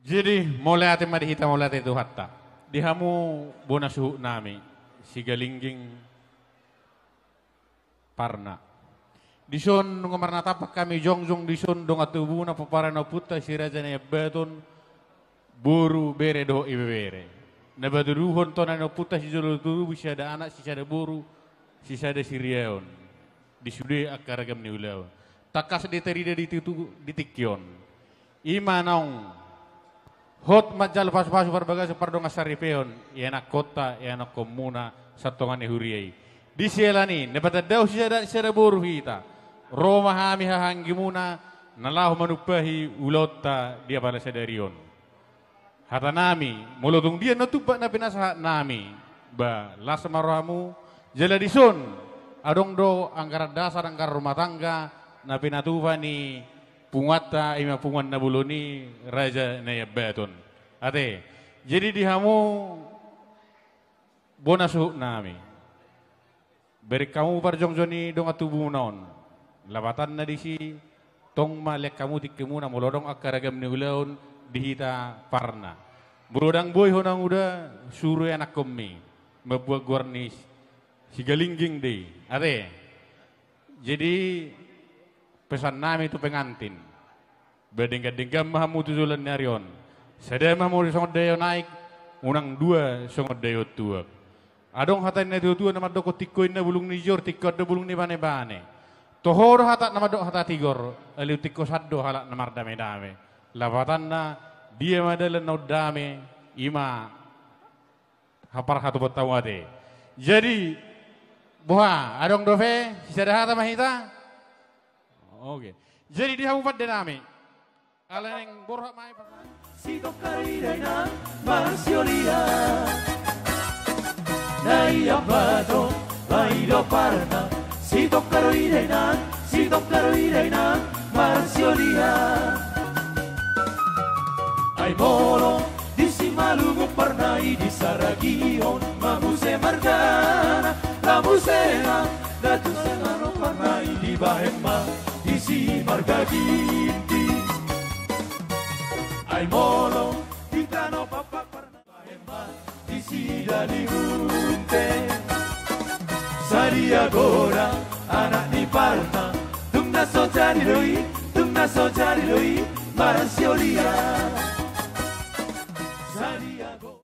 Jadi mulai ati madihita mulai ati itu hatta. Dihamu bona suhu nami si galingging parna. Dison nung marna tapak kami jongjong dison dong atubuna paparana puta si raja na beton boru bere do ibere. Na baduruhon to na puta si jolo turu si ada anak si ada boru si ada siriaon. Disude akaragam ni ulaw. Takas diterida di tikyon. Imanong hot majal pas-pas barbaga separdong asaripeon. Ianak kota, ianak komuna, satongan ni huriyay. Di sielani, nepatadaw siya da boru hita. Roma hami hahanggi muna, nalahu manupahi ulota dia pala sadarion. Hata nami, mulutong dia natupak na pinasa nami. Ba, lasa marohamu, jala dison. Adong do angkara dasar angkara rumah tangga, na pinatupa ni pungwata ima pungan na buluni raja na yabaton. Ate, jadi dihamu bonasuh nami. Beri kamu parjongjoni dong atubu naon. Labatan na di si tong malek kamu tikimuna mulodong akaragam ni ulaon dihita parna. Burodang boy honang uda suruh anak kami mabuat guarnis si galingging deh. Ate, jadi pesan nami itu pengantin. Bedengga-dengga mahamu tujulan nyarion. Sadaya mahamu songod dayo naik, unang dua songod dayo tua. Adong hatan na tua nama doko tikoin na bulung ni jor, tikod na bulung ni bane-bane. Tohor hatat nama dok hatat tigor, aliu tiko saddo halak namar dame-dame. Labatan na dia madalan na dame, ima hapar hatu betawade. Jadi, buha, adong dove, sisa hata mahita. Oke. Jadi dia upat dinami. Aleng borhak mai pakai. Si tokarina marsiolia. Naya bato, baido parna. Si tokarina marsiolia. Ay moro, di si malugo parnai di saragion, mamuse margana, la musena, datu senano parnai di bahema. Isi marga ginti ay molo di kano papa parna isi dali hunte sari agora anak ni parna tum na so cari loi marsiolia sari agora.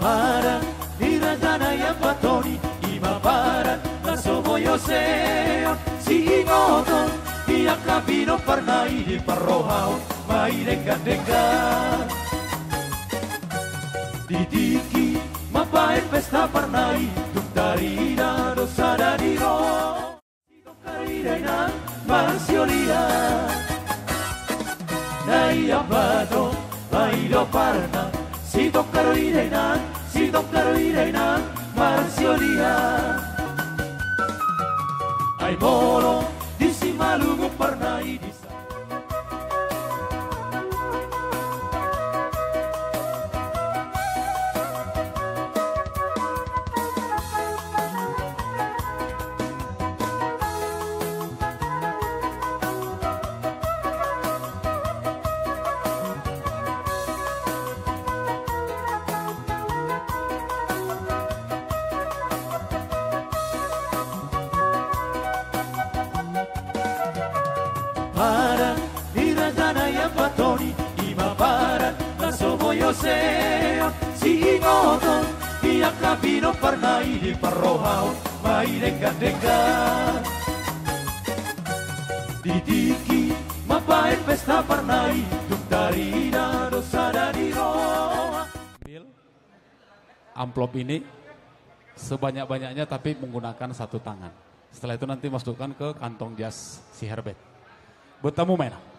Para dirajana yang patoni ima para nasomo yoseo si ngoton dia kabino parnai di parrohao mai dekat-dekat didiki mapain pesta parnai tuk darina dosa dadiro tuk karirena marsiolia naya bato baido parna si toccaro irena marsiolia ay moro di si malugo parnai di sa para dirajana yang patoni ima para nasomo yoseo si ngoton dia kabino parnai di parrohao mai dekat-dekat didiki mapain pesta parnai tuk darina dosa dadiro. Amplop ini sebanyak-banyaknya tapi menggunakan satu tangan. Setelah itu nanti masukkan ke kantong jas si Herbert. Bertemu men.